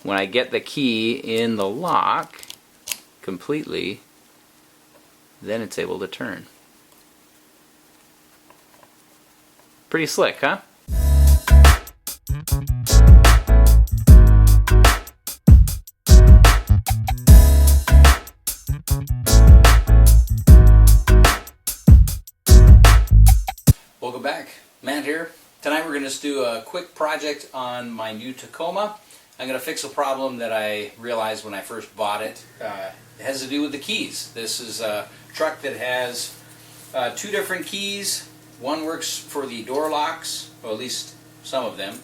when I get the key in the lock completely, then it's able to turn. Pretty slick, huh? Welcome back. Matt here. Tonight we're going to do a quick project on my new Tacoma. I'm going to fix a problem that I realized when I first bought it. It has to do with the keys. This is a truck that has two different keys. One works for the door locks, or at least some of them,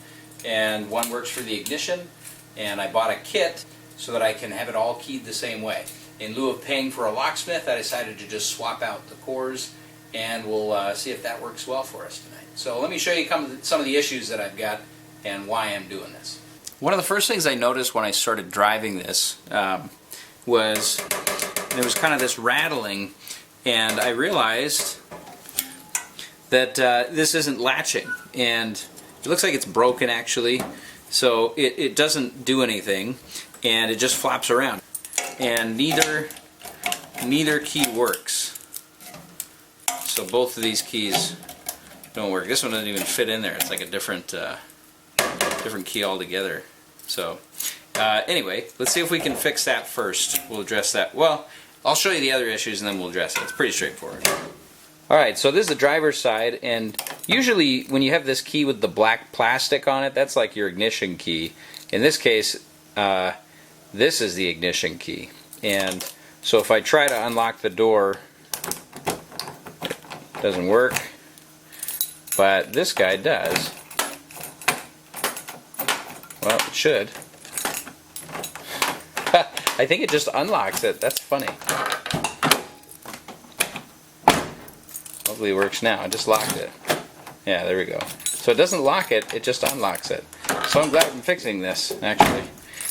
and one works for the ignition. And I bought a kit so that I can have it all keyed the same way. In lieu of paying for a locksmith, I decided to just swap out the cores, and we'll see if that works well for us tonight. So let me show you some of the issues that I've got and why I'm doing this. One of the first things I noticed when I started driving this was there was kind of this rattling, and I realized that this isn't latching, and it looks like it's broken actually, so it doesn't do anything, and it just flops around, and neither key works. So both of these keys don't work. This one doesn't even fit in there. It's like a different key altogether. So anyway, let's see if we can fix that first. We'll address that. Well, I'll show you the other issues and then we'll address it. It's pretty straightforward. Alright, so this is the driver's side, and usually when you have this key with the black plastic on it, that's like your ignition key. In this case, this is the ignition key. And so if I try to unlock the door, it doesn't work. But this guy does. Well, it should. I think it just unlocks it. That's funny. Hopefully it works now. I just locked it. Yeah, there we go. So it doesn't lock it, it just unlocks it. So I'm glad I'm fixing this, actually.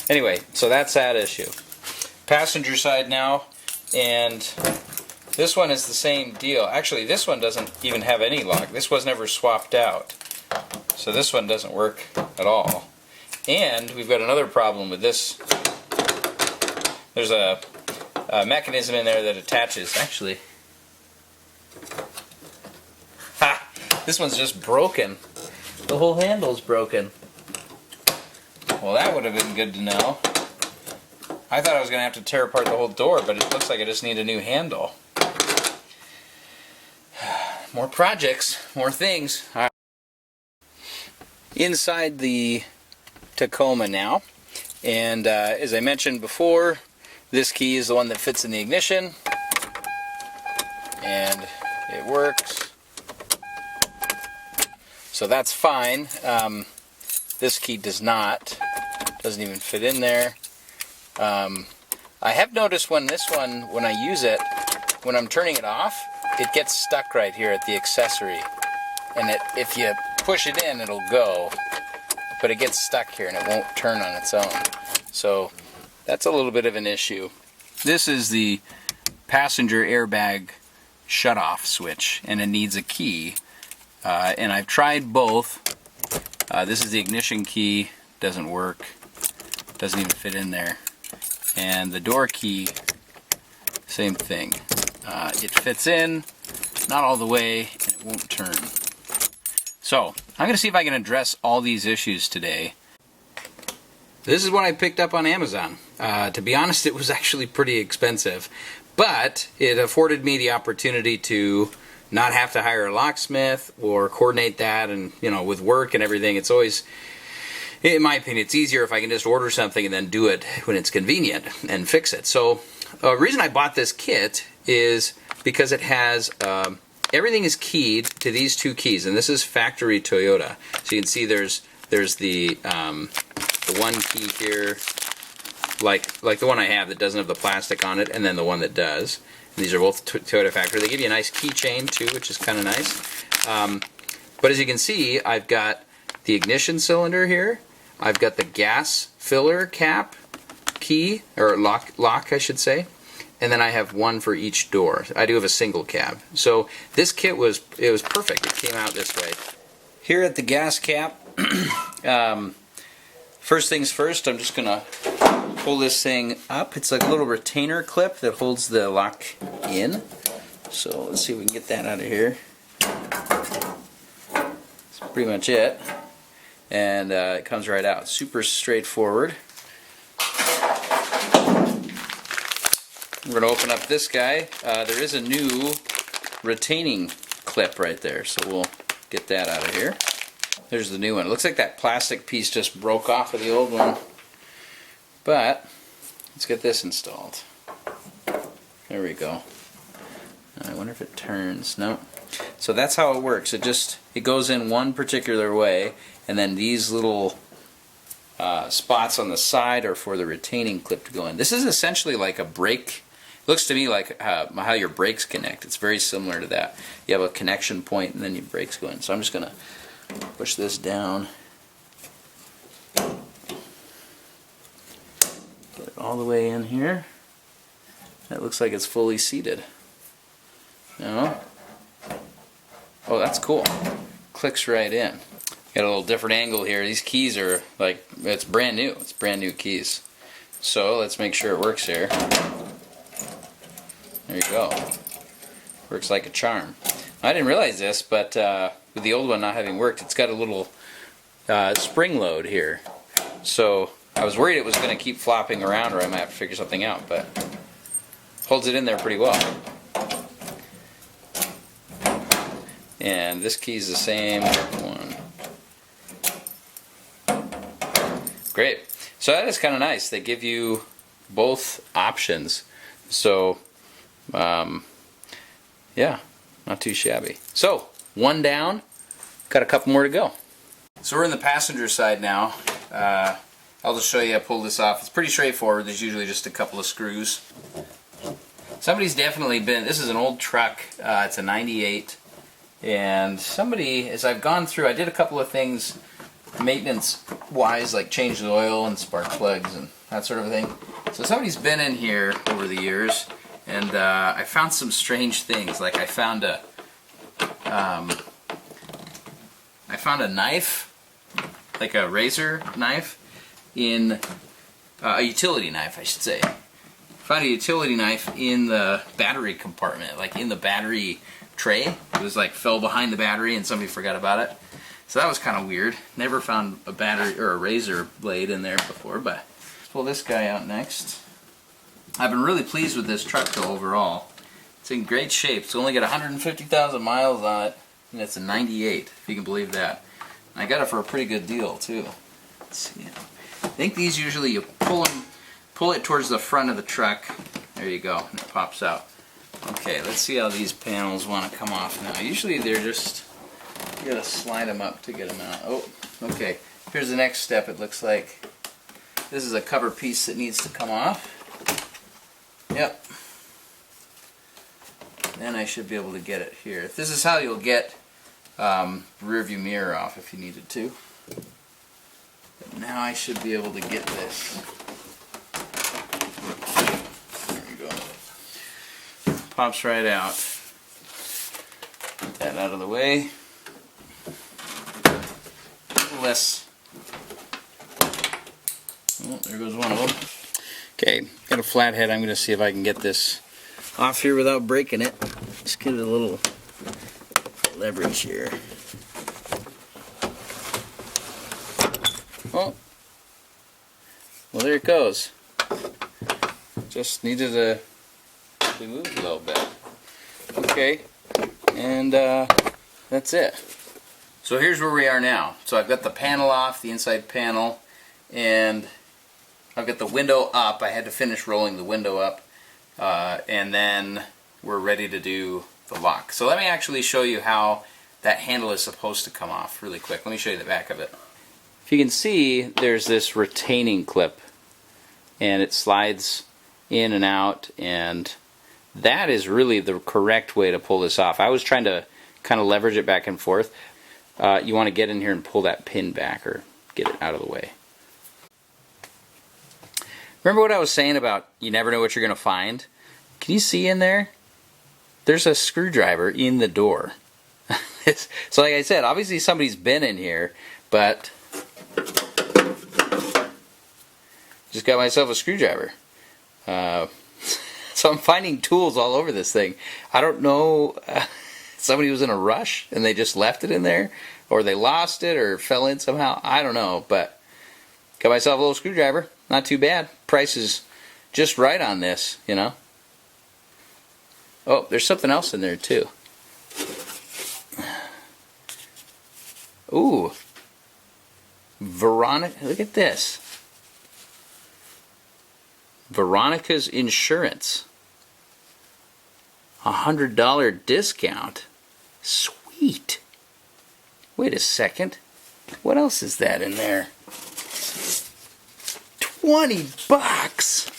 Anyway, so that's that issue. Passenger side now, and this one is the same deal. Actually, this one doesn't even have any lock. This was never swapped out. So this one doesn't work at all. And we've got another problem with this. There's a mechanism in there that attaches. Actually, ha! This one's just broken. The whole handle's broken. Well, that would have been good to know. I thought I was going to have to tear apart the whole door, but it looks like I just need a new handle. More projects, more things. All right. Inside the Tacoma now, and as I mentioned before, this key is the one that fits in the ignition, and it works. So that's fine. This key does not. Doesn't even fit in there. I have noticed when I use it, when I'm turning it off, it gets stuck right here at the accessory. And if you push it in, it'll go. But it gets stuck here and it won't turn on its own. So that's a little bit of an issue. This is the passenger airbag shutoff switch, and it needs a key. And I've tried both. This is the ignition key. Doesn't work. Doesn't even fit in there. And the door key, same thing. It fits in, not all the way, and it won't turn. So, I'm going to see if I can address all these issues today. This is what I picked up on Amazon. To be honest, it was actually pretty expensive, but it afforded me the opportunity to not have to hire a locksmith or coordinate that, and with work and everything, it's always, in my opinion, it's easier if I can just order something and then do it when it's convenient and fix it. So the reason I bought this kit is because it has everything is keyed to these two keys, and this is factory Toyota. So you can see there's the one key here, like the one I have that doesn't have the plastic on it, and then the one that does. And these are both Toyota factory. They give you a nice keychain too, which is kind of nice. But as you can see, I've got the ignition cylinder here. I've got the gas filler cap key, or lock I should say. And then I have one for each door. I do have a single cab. So this kit was perfect. It came out this way. Here at the gas cap, first things first, I'm just gonna pull this thing up. It's like a little retainer clip that holds the lock in. So let's see if we can get that out of here. That's pretty much it. And it comes right out. Super straightforward. We're going to open up this guy. There is a new retaining clip right there, so we'll get that out of here. There's the new one. It looks like that plastic piece just broke off of the old one. But let's get this installed. There we go. I wonder if it turns. No. So that's how it works. It goes in one particular way, and then these little spots on the side are for the retaining clip to go in. This is essentially like a brake. Looks to me like how your brakes connect. It's very similar to that. You have a connection point and then your brakes go in. So I'm just going to push this down. Get it all the way in here. That looks like it's fully seated. No? Oh, that's cool. Clicks right in. Got a little different angle here. These keys are like, it's brand new. It's brand new keys. So let's make sure it works here. There you go. Works like a charm. I didn't realize this, but with the old one not having worked, it's got a little spring load here. So I was worried it was going to keep flopping around, or I might have to figure something out, but holds it in there pretty well. And this key is the same one. Great. So that is kind of nice. They give you both options. So yeah, not too shabby. So, one down, got a couple more to go. So we're in the passenger side now. I'll just show you how to pull this off. It's pretty straightforward. There's usually just a couple of screws. Somebody's definitely been, this is an old truck, it's a 98, and somebody, as I've gone through, I did a couple of things maintenance-wise, like change the oil and spark plugs and that sort of thing. So somebody's been in here over the years, and I found some strange things. Like I found a knife, like a razor knife, in a utility knife, I should say. Found a utility knife in the battery compartment, like in the battery tray. It was like fell behind the battery and somebody forgot about it. So that was kind of weird. Never found a battery or a razor blade in there before, but let's pull this guy out next. I've been really pleased with this truck though overall. It's in great shape. It's only got 150,000 miles on it, and it's a 98, if you can believe that. And I got it for a pretty good deal too. Let's see. I think these usually you pull it towards the front of the truck. There you go, and it pops out. Okay, let's see how these panels want to come off now. Usually they're just, you gotta slide them up to get them out. Oh, okay. Here's the next step. It looks like this is a cover piece that needs to come off. Yep. Then I should be able to get it here. This is how you'll get rear view mirror off if you needed to. But now I should be able to get this. There you go. Pops right out. Get that out of the way. Less. Oh, there goes one of them. Okay, got a flathead. I'm going to see if I can get this off here without breaking it. Just give it a little leverage here. Oh, well there it goes. Just needed to be moved a little bit. Okay, and that's it. So here's where we are now. So I've got the panel off, the inside panel, and I've got the window up. I had to finish rolling the window up, and then we're ready to do the lock. So let me actually show you how that handle is supposed to come off really quick. Let me show you the back of it. If you can see, there's this retaining clip, and it slides in and out, and that is really the correct way to pull this off. I was trying to kind of leverage it back and forth. You want to get in here and pull that pin back, or get it out of the way. Remember what I was saying about you never know what you're going to find? Can you see in there? There's a screwdriver in the door. So like I said, obviously somebody's been in here, but just got myself a screwdriver. So I'm finding tools all over this thing. I don't know, somebody was in a rush and they just left it in there, or they lost it or fell in somehow. I don't know, but got myself a little screwdriver. Not too bad. Price is just right on this, you know. Oh, there's something else in there too. Ooh. Veronica, look at this. Veronica's Insurance. $100 discount. Sweet. Wait a second. What else is that in there? 20 bucks.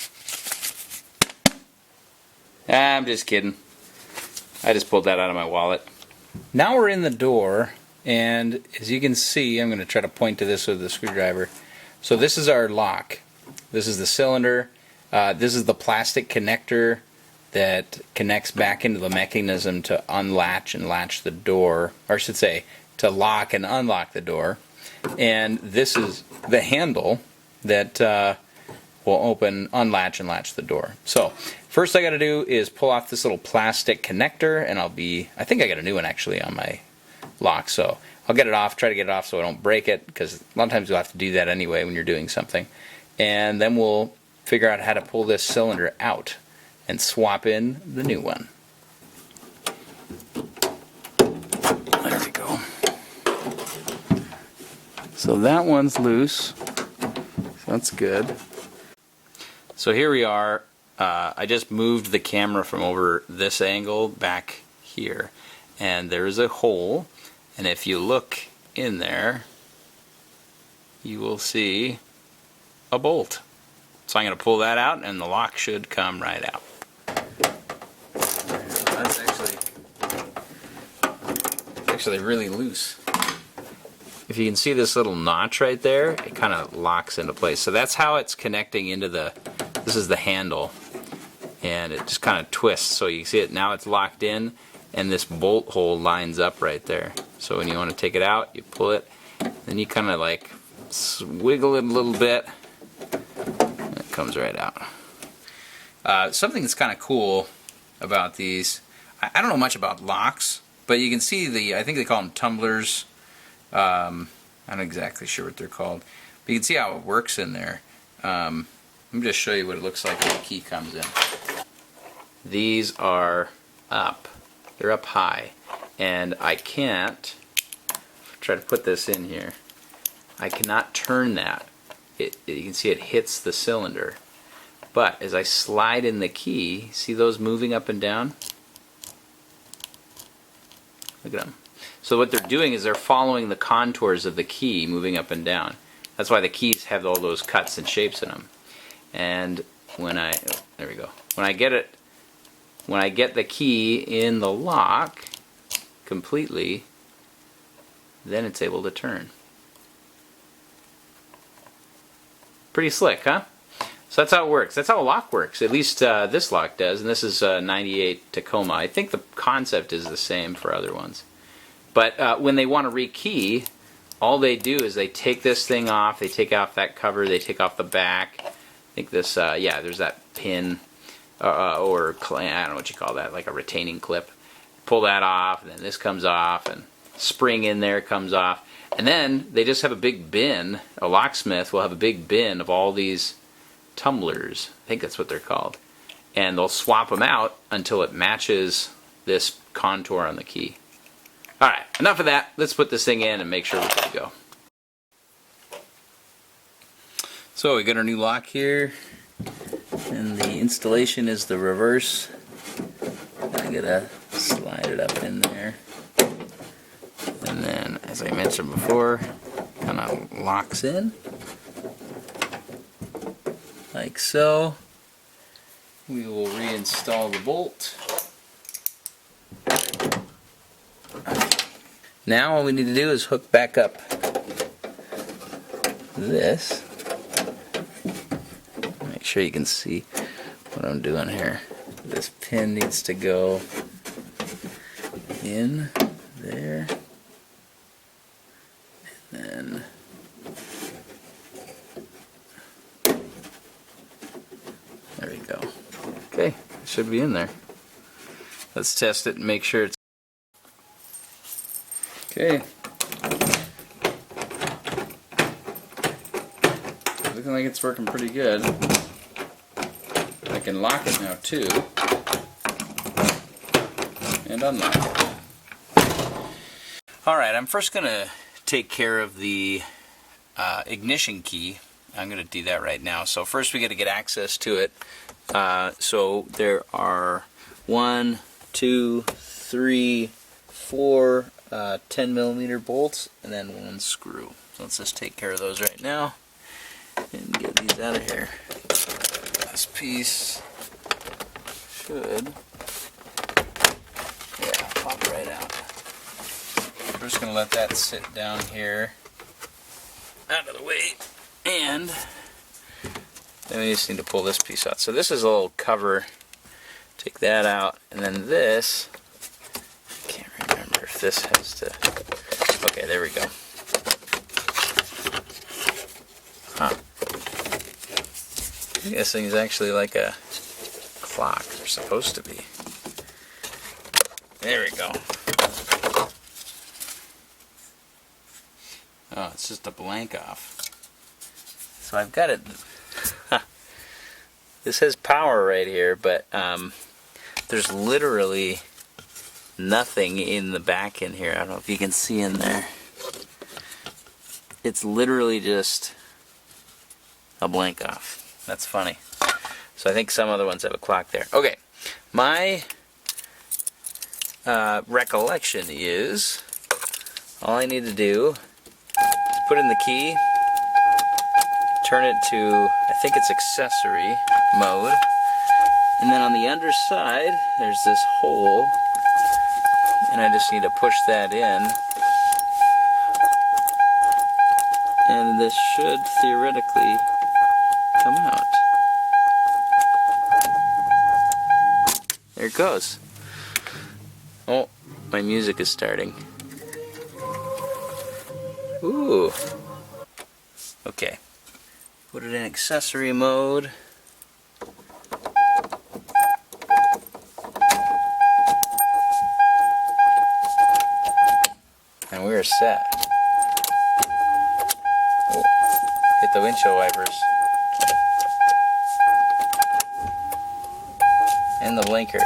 I'm just kidding. I just pulled that out of my wallet. Now we're in the door, and as you can see, I'm going to try to point to this with the screwdriver. So this is our lock. This is the cylinder. This is the plastic connector that connects back into the mechanism to unlatch and latch the door, or I should say, to lock and unlock the door. And this is the handle that will open, unlatch, and latch the door. So first I got to do is pull off this little plastic connector, and I think I got a new one actually on my lock, so I'll get it off, try to get it off so I don't break it, because a lot of times you'll have to do that anyway when you're doing something. And then we'll figure out how to pull this cylinder out and swap in the new one. There we go. So that one's loose. So that's good. So here we are. I just moved the camera from over this angle back here, and there is a hole, and if you look in there you will see a bolt. So I'm going to pull that out and the lock should come right out. That's actually really loose. If you can see this little notch right there, it kind of locks into place. So that's how it's connecting into this is the handle, and it just kind of twists. So you see it now, it's locked in, and this bolt hole lines up right there. So when you want to take it out, you pull it, then you kind of like wiggle it a little bit, and it comes right out. Something that's kind of cool about these, I don't know much about locks, but you can see I think they call them tumblers. I'm not exactly sure what they're called, but you can see how it works in there. Let me just show you what it looks like when the key comes in. These are up. They're up high, and I can't try to put this in here. I cannot turn that. You can see it hits the cylinder, but as I slide in the key, see those moving up and down? Look at them. So what they're doing is they're following the contours of the key moving up and down. That's why the keys have all those cuts and shapes in them. And there we go. When I get the key in the lock completely, then it's able to turn. Pretty slick, huh? So that's how it works. That's how a lock works. At least this lock does, and this is 98 Tacoma. I think the concept is the same for other ones. But when they want to rekey, all they do is they take this thing off, they take off that cover, they take off the back. I think this, yeah, there's that pin, or I don't know what you call that, like a retaining clip. Pull that off, and then this comes off, and spring in there comes off. And then they just have a big bin, a locksmith will have a big bin of all these tumblers. I think that's what they're called. And they'll swap them out until it matches this contour on the key. Alright, enough of that. Let's put this thing in and make sure we're good to go. So we got our new lock here, and the installation is the reverse. I gotta slide it up in there, and then, as I mentioned before, kind of locks in like so. We will reinstall the bolt. Now all we need to do is hook back up this. Make sure you can see what I'm doing here. This pin needs to go in there, and then There we go. Okay, it should be in there. Let's test it and make sure it's... Okay. Looking like it's working pretty good. I can lock it now too. And unlock it. Alright, I'm first going to take care of the ignition key. I'm going to do that right now. So first we got to get access to it. So there are 1, 2, 3, 4 10mm bolts and then 1 screw. So let's just take care of those right now and get these out of here. This piece should, yeah, pop right out. We're just going to let that sit down here out of the way, and then we just need to pull this piece out. So this is a little cover. Take that out, and then this, I can't remember if this has to, okay, there we go. Huh. This thing is actually like a clock, they're supposed to be. There we go. Oh, it's just a blank off. So I've got it. This has power right here, but there's literally nothing in the back in here. I don't know if you can see in there. It's literally just a blank off. That's funny. So I think some other ones have a clock there. Okay, my recollection is all I need to do is put in the key, turn it to, I think it's accessory mode, and then on the underside there's this hole, and I just need to push that in, and this should theoretically come out. There it goes. Oh, my music is starting. Ooh. Okay. Put it in accessory mode. And we're set. Oh, hit the windshield wipers. And the blinker.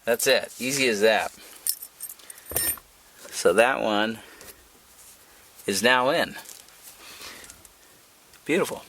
That's it. Easy as that. So that one is now in. Beautiful.